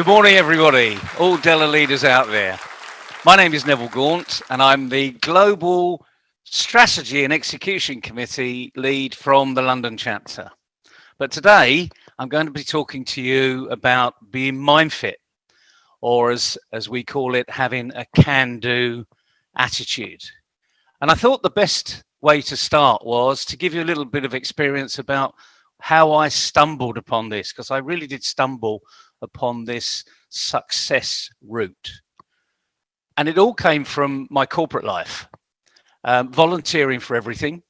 Good morning, everybody, all Della leaders out there. My name is Neville Gaunt, and I'm the Global Strategy and Execution Committee lead from the London chapter. But today, I'm going to be talking to you about being Mindfit, or as we call it, having a can-do attitude. And I thought the best way to start was to give you a little bit of experience about how I stumbled upon this, because I really did stumble upon this success route. And it all came from my corporate life, volunteering for everything,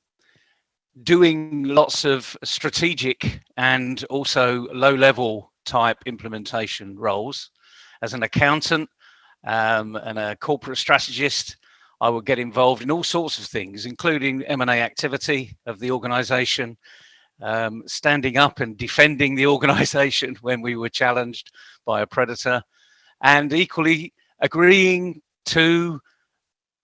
doing lots of strategic and also low-level type implementation roles. As an accountant and a corporate strategist, I would get involved in all sorts of things, including M&A activity of the organization, standing up and defending the organization when we were challenged by a predator, and equally agreeing to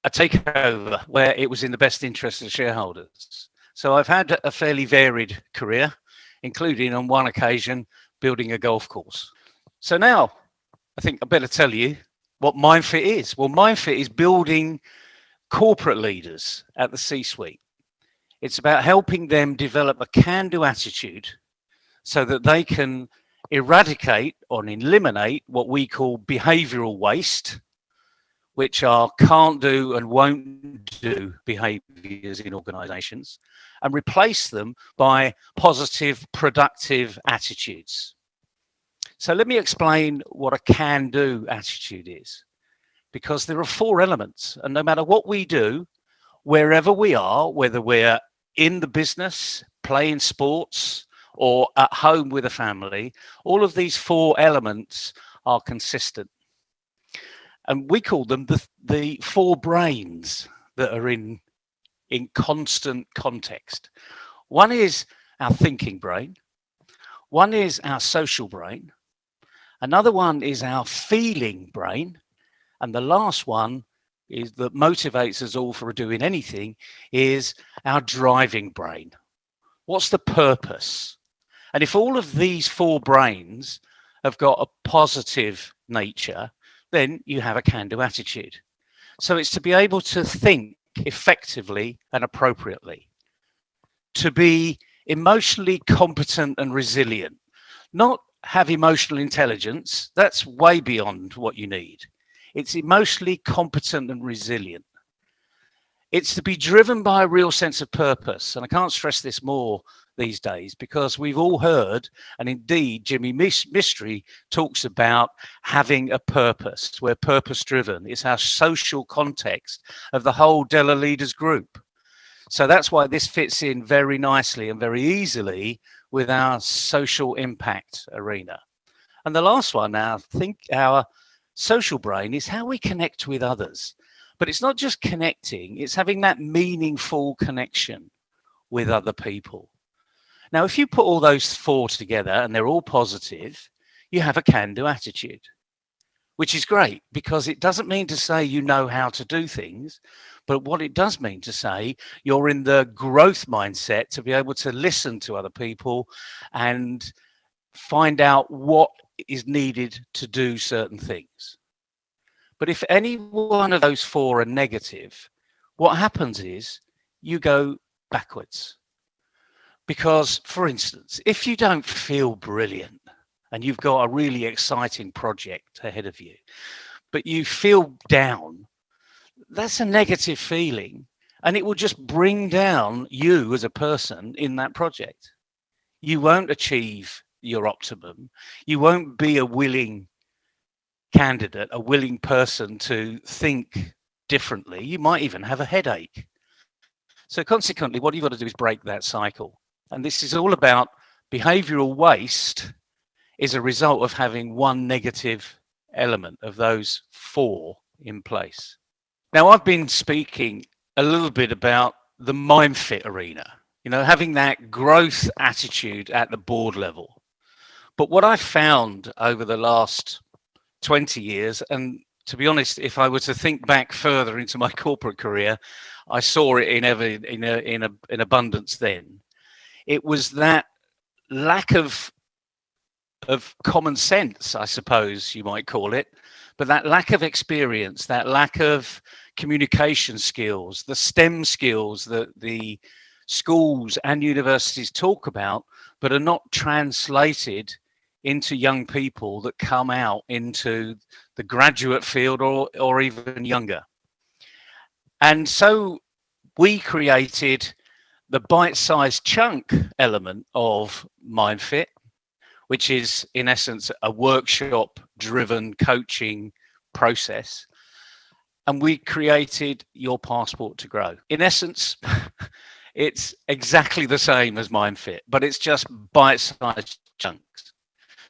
a takeover where it was in the best interest of shareholders. So I've had a fairly varied career, including on one occasion building a golf course. So now I think I better tell you what Mindfit is. Well, Mindfit is building corporate leaders at the C-suite. It's about helping them develop a can-do attitude so that they can eradicate or eliminate what we call behavioral waste, which are can't do and won't do behaviors in organizations, and replace them by positive, productive attitudes. So let me explain what a can-do attitude is, because there are four elements, and no matter what we do, wherever we are, whether we're in the business, playing sports, or at home with a family, all of these four elements are consistent. And we call them the four brains that are in constant context. One is our thinking brain. One is our social brain. Another one is our feeling brain. And the last one is that motivates us all for doing anything is our driving brain. What's the purpose? And if all of these four brains have got a positive nature, then you have a can-do attitude. So it's to be able to think effectively and appropriately, to be emotionally competent and resilient, not have emotional intelligence. That's way beyond what you need. It's emotionally competent and resilient. It's to be driven by a real sense of purpose. And I can't stress this more these days because we've all heard, and indeed Jimmy Mistry talks about having a purpose. We're purpose driven. It's our social context of the whole Della Leaders group. So that's why this fits in very nicely and very easily with our social impact arena. And the last one now, I think our social brain is how we connect with others. But it's not just connecting, it's having that meaningful connection with other people. Now, if you put all those four together and they're all positive, you have a can-do attitude, which is great because it doesn't mean to say you know how to do things, but what it does mean to say you're in the growth mindset to be able to listen to other people and find out what is needed to do certain things. But if any one of those four are negative, what happens is you go backwards. Because, for instance, if you don't feel brilliant and you've got a really exciting project ahead of you, but you feel down, that's a negative feeling, and it will just bring down you as a person in that project. You won't achieve your optimum. You won't be a willing candidate, a willing person to think differently. You might even have a headache. So consequently, what you've got to do is break that cycle. And this is all about behavioral waste is a result of having one negative element of those four in place. Now, I've been speaking a little bit about the Mindfit arena, having that growth attitude at the board level. But what I've found over the last 20 years, and to be honest, if I were to think back further into my corporate career, I saw it in abundance then. It was that lack of of common sense, I suppose you might call it. But that lack of experience, that lack of communication skills, the STEM skills that the schools and universities talk about, but are not translated into young people that come out into the graduate field or even younger. And so we created the bite-sized chunk element of Mindfit, which is in essence a workshop-driven coaching process. And we created Your Passport to Grow. In essence, it's exactly the same as Mindfit, but it's just bite-sized chunks.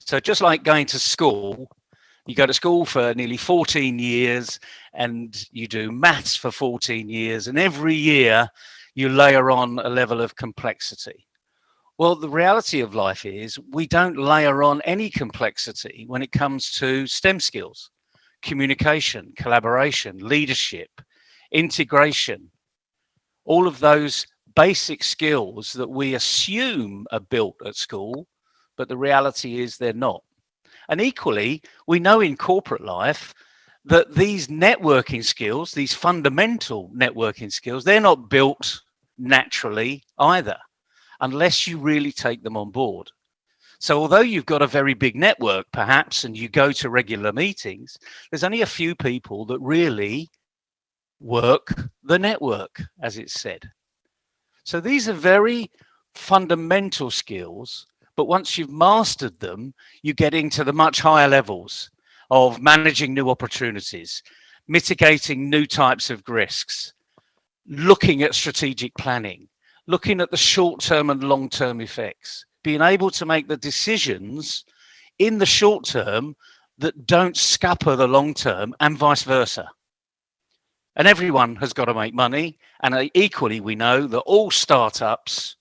So just like going to school, you go to school for nearly 14 years and you do maths for 14 years, and every year you layer on a level of complexity. Well, the reality of life is we don't layer on any complexity when it comes to STEM skills, communication, collaboration, leadership, integration, all of those basic skills that we assume are built at school, but the reality is they're not. And equally, we know in corporate life that these networking skills, these fundamental networking skills, they're not built naturally either, unless you really take them on board. So although you've got a very big network, perhaps, and you go to regular meetings, there's only a few people that really work the network, as it's said. So these are very fundamental skills, but once you've mastered them, you get into the much higher levels of managing new opportunities, mitigating new types of risks, looking at strategic planning, looking at the short-term and long-term effects, being able to make the decisions in the short term that don't scupper the long term, and vice versa. And everyone has got to make money. And equally, we know that all startups,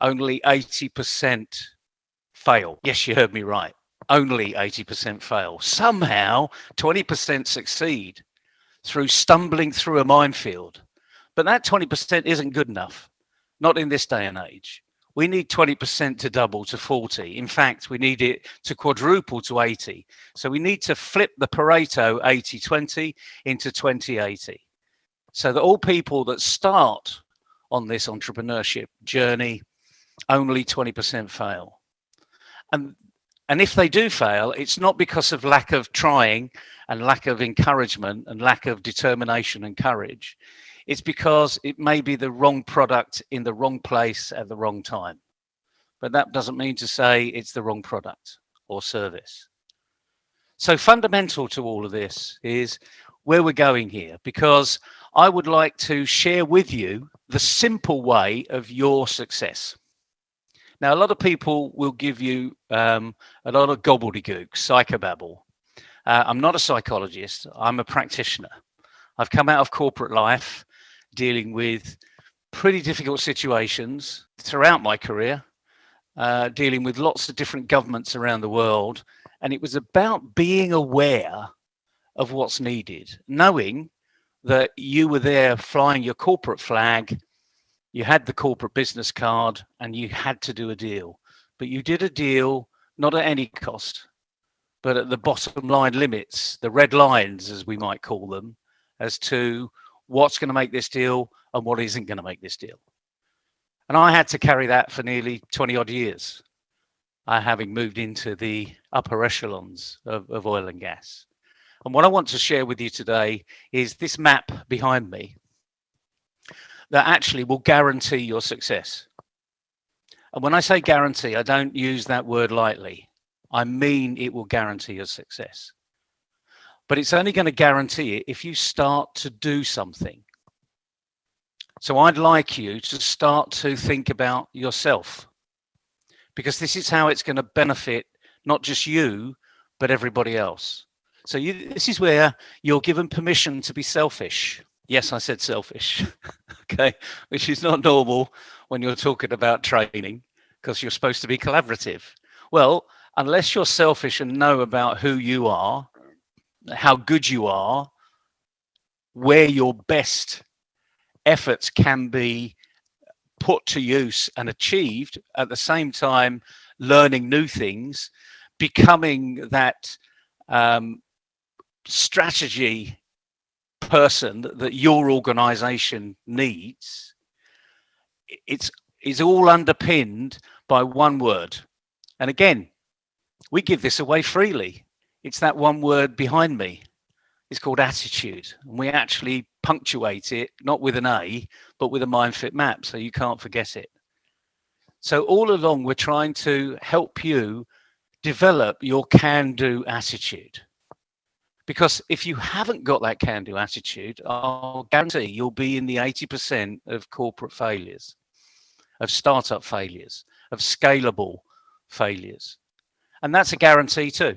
only 80% fail. Yes, you heard me right. Only 80% fail. Somehow 20% succeed through stumbling through a minefield. But that 20% isn't good enough. Not in this day and age. We need 20% to double to 40. In fact, we need it to quadruple to 80. So we need to flip the Pareto 80-20 into 20-80. So that all people that start on this entrepreneurship journey, only 20% fail. And if they do fail, it's not because of lack of trying and lack of encouragement and lack of determination and courage. It's because it may be the wrong product in the wrong place at the wrong time. But that doesn't mean to say it's the wrong product or service. So fundamental to all of this is where we're going here, because I would like to share with you the simple way of your success. Now, a lot of people will give you a lot of gobbledygook, psychobabble. I'm not a psychologist. I'm a practitioner. I've come out of corporate life dealing with pretty difficult situations throughout my career, dealing with lots of different governments around the world. And it was about being aware of what's needed, knowing that you were there flying your corporate flag, you had the corporate business card, and you had to do a deal. But you did a deal not at any cost, but at the bottom line limits, the red lines, as we might call them, as to what's going to make this deal and what isn't going to make this deal. And I had to carry that for nearly 20 odd years, having moved into the upper echelons of oil and gas. And what I want to share with you today is this map behind me that actually will guarantee your success. And when I say guarantee, I don't use that word lightly. I mean it will guarantee your success. But it's only going to guarantee it if you start to do something. So I'd like you to start to think about yourself, because this is how it's going to benefit not just you, but everybody else. So this is where you're given permission to be selfish. Yes, I said selfish, okay, which is not normal when you're talking about training, because you're supposed to be collaborative. Well, unless you're selfish and know about who you are, how good you are, where your best efforts can be put to use and achieved, at the same time learning new things, becoming that strategy person that your organization needs, it's all underpinned by one word. And again, we give this away freely. It's that one word behind me. It's called attitude. And we actually punctuate it, not with an A, but with a Mindfit map, so you can't forget it. So all along, we're trying to help you develop your can-do attitude. Because if you haven't got that can-do attitude, I'll guarantee you'll be in the 80% of corporate failures, of startup failures, of scalable failures. And that's a guarantee too.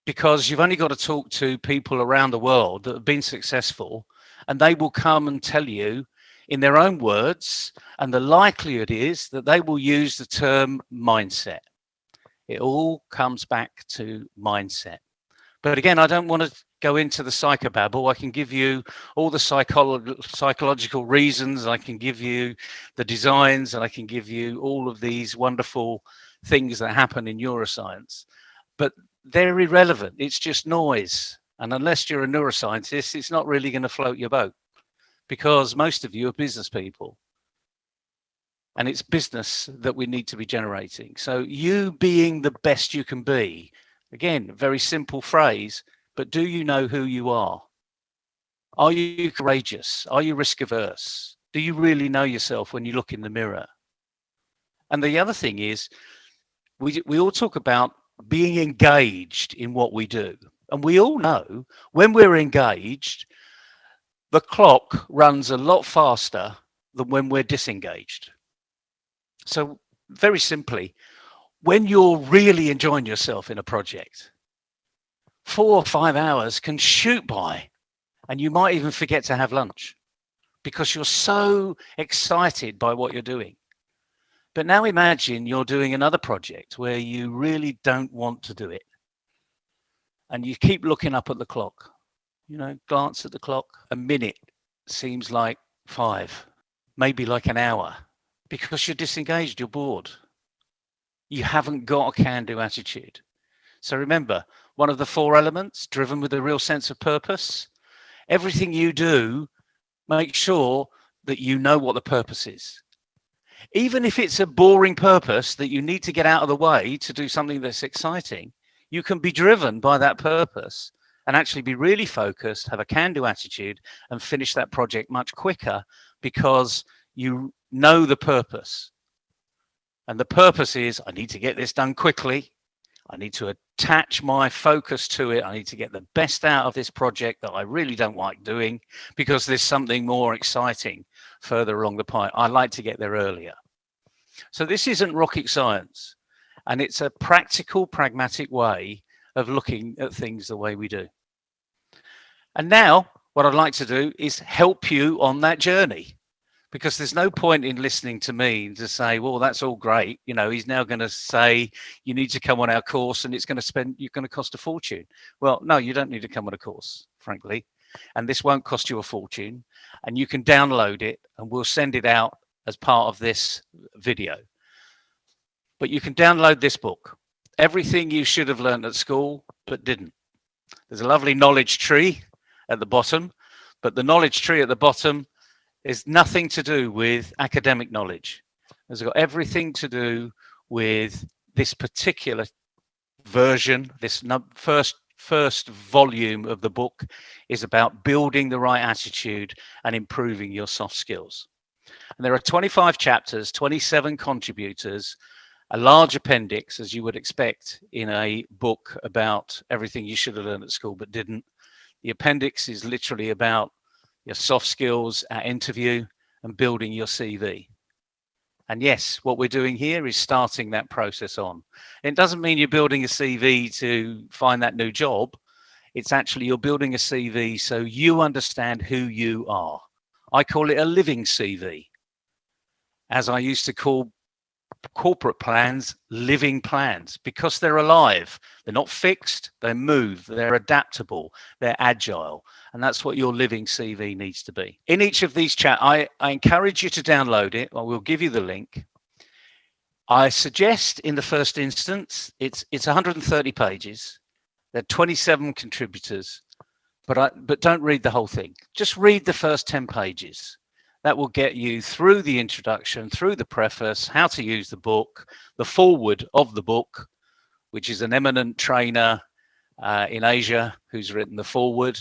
Because you've only got to talk to people around the world that have been successful, and they will come and tell you in their own words, and the likelihood is that they will use the term mindset. It all comes back to mindset. But again, I don't want to go into the psychobabble. I can give you all the psychological reasons. I can give you the designs, and I can give you all of these wonderful things that happen in neuroscience. But they're irrelevant. It's just noise. And unless you're a neuroscientist, it's not really going to float your boat, because most of you are business people. And it's business that we need to be generating. So you being the best you can be, again, very simple phrase, but do you know who you are? Are you courageous? Are you risk averse? Do you really know yourself when you look in the mirror? And the other thing is, we all talk about being engaged in what we do. And we all know when we're engaged, the clock runs a lot faster than when we're disengaged. So very simply, when you're really enjoying yourself in a project, 4 or 5 hours can shoot by, and you might even forget to have lunch because you're so excited by what you're doing. But now imagine you're doing another project where you really don't want to do it, and you keep looking up at the clock. You know, glance at the clock. A minute seems like 5, maybe like an hour, because you're disengaged, you're bored. You haven't got a can-do attitude. So remember, one of the 4 elements, driven with a real sense of purpose. Everything you do, make sure that you know what the purpose is. Even if it's a boring purpose that you need to get out of the way to do something that's exciting, you can be driven by that purpose and actually be really focused, have a can-do attitude, and finish that project much quicker because you know the purpose. And the purpose is, I need to get this done quickly. I need to attach my focus to it. I need to get the best out of this project that I really don't like doing because there's something more exciting further along the pipe. I like to get there earlier. So this isn't rocket science, and it's a practical, pragmatic way of looking at things the way we do. And now what I'd like to do is help you on that journey. Because there's no point in listening to me to say, well, that's all great. You know, he's now going to say you need to come on our course and you're going to cost a fortune. Well, no, you don't need to come on a course, frankly. And this won't cost you a fortune. And you can download it and we'll send it out as part of this video. But you can download this book, Everything You Should Have Learned at School But Didn't. There's a lovely knowledge tree at the bottom, but the knowledge tree at the bottom is nothing to do with academic knowledge. It's got everything to do with this particular version. This first volume of the book is about building the right attitude and improving your soft skills. And there are 25 chapters, 27 contributors, a large appendix, as you would expect in a book about everything you should have learned at school but didn't. The appendix is literally about your soft skills at interview and building your CV. And yes, what we're doing here is starting that process on. It doesn't mean you're building a CV to find that new job. It's actually you're building a CV so you understand who you are. I call it a living CV, as I used to call corporate plans living plans, because they're alive. They're not fixed, they move, they're adaptable, they're agile, and that's what your living CV needs to be. In each of these I encourage you to download it. I will give you the link. I suggest in the first instance, it's 130 pages. There are 27 contributors, but don't read the whole thing. Just read the first 10 pages. That will get you through the introduction, through the preface, how to use the book, the foreword of the book, which is an eminent trainer in Asia who's written the foreword,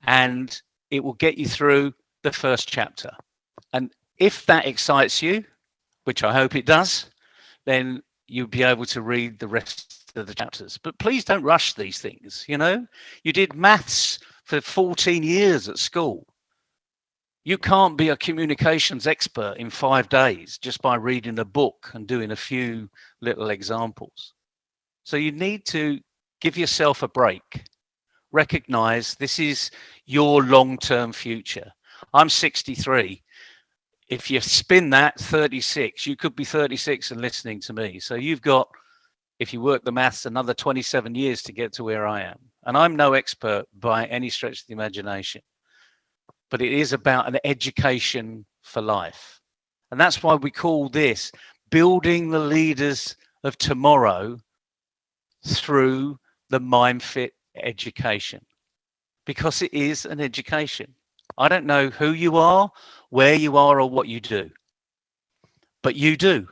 and it will get you through the first chapter. And if that excites you, which I hope it does, then you'll be able to read the rest of the chapters. But please don't rush these things. You did maths for 14 years at school. You can't be a communications expert in 5 days just by reading a book and doing a few little examples. So you need to give yourself a break. Recognize this is your long-term future. I'm 63. If you spin that 36, you could be 36 and listening to me. So you've got, if you work the maths, another 27 years to get to where I am. And I'm no expert by any stretch of the imagination, but it is about an education for life. And that's why we call this building the leaders of tomorrow through the Mindfit education, because it is an education. I don't know who you are, where you are, or what you do, but you do.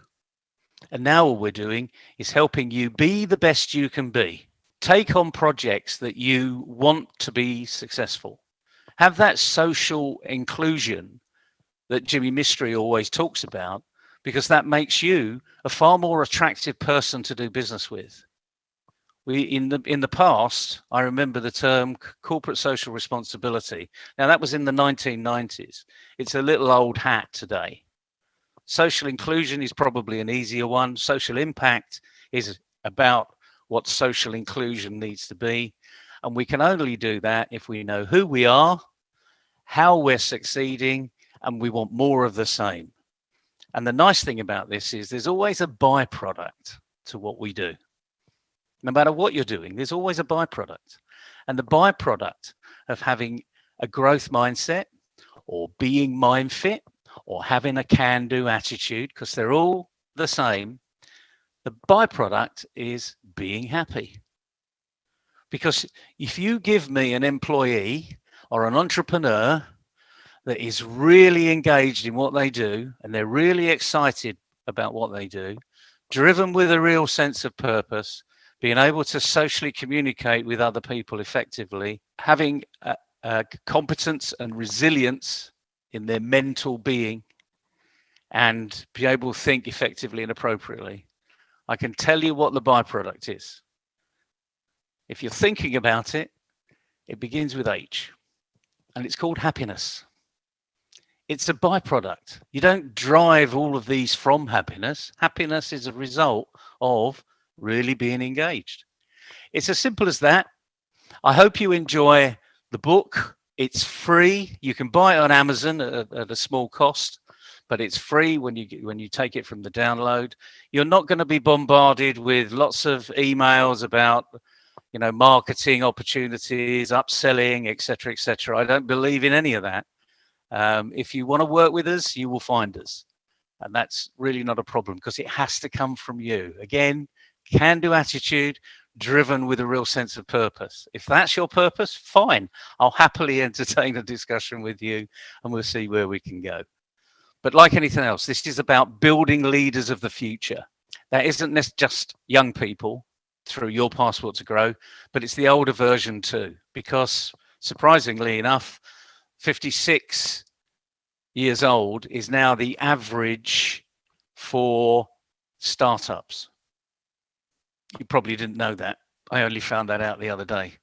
And now all we're doing is helping you be the best you can be. Take on projects that you want to be successful. Have that social inclusion that Jimmy Mistry always talks about, because that makes you a far more attractive person to do business with. In the past, I remember the term corporate social responsibility. Now that was in the 1990s. It's a little old hat today. Social inclusion is probably an easier one. Social impact is about what social inclusion needs to be. And we can only do that if we know who we are, how we're succeeding, and we want more of the same. And the nice thing about this is there's always a byproduct to what we do. No matter what you're doing, there's always a byproduct. And the byproduct of having a growth mindset, or being Mindfit, or having a can-do attitude, because they're all the same, the byproduct is being happy. Because if you give me an employee or an entrepreneur that is really engaged in what they do, and they're really excited about what they do, driven with a real sense of purpose, being able to socially communicate with other people effectively, having competence and resilience in their mental being, and be able to think effectively and appropriately, I can tell you what the byproduct is. If you're thinking about it, it begins with H, and it's called happiness. It's a byproduct. You don't drive all of these from happiness. Happiness is a result of really being engaged. It's as simple as that. I hope you enjoy the book. It's free. You can buy it on Amazon at a small cost, but it's free when you take it from the download. You're not going to be bombarded with lots of emails about, marketing opportunities, upselling, etc., etc. I don't believe in any of that. If you want to work with us, you will find us, and that's really not a problem, because it has to come from you. Again, can-do attitude, driven with a real sense of purpose. If that's your purpose, fine. I'll happily entertain a discussion with you, and we'll see where we can go. But like anything else, this is about building leaders of the future. That isn't just young people through your passport to grow, but it's the older version too, because surprisingly enough, 56 years old is now the average for startups. You probably didn't know that. I only found that out the other day.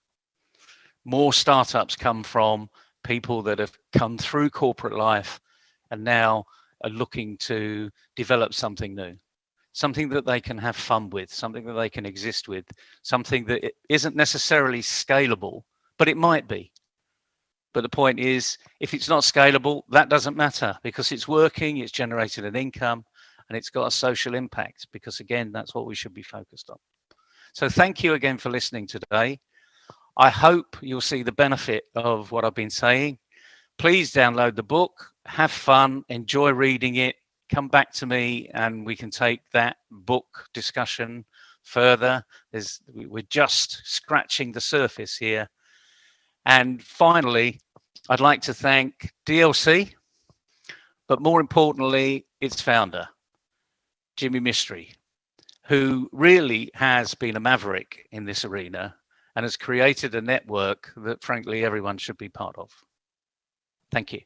More startups come from people that have come through corporate life and now are looking to develop something new, something that they can have fun with, something that they can exist with, something that isn't necessarily scalable, but it might be. But the point is, if it's not scalable, that doesn't matter, because it's working, it's generated an income, and it's got a social impact, because again, that's what we should be focused on. So thank you again for listening today. I hope you'll see the benefit of what I've been saying. Please download the book, have fun, enjoy reading it. come back to me and we can take that book discussion further. We're just scratching the surface here. And finally, I'd like to thank DLC, but more importantly, its founder, Jimmy Mistry, who really has been a maverick in this arena and has created a network that, frankly, everyone should be part of. Thank you.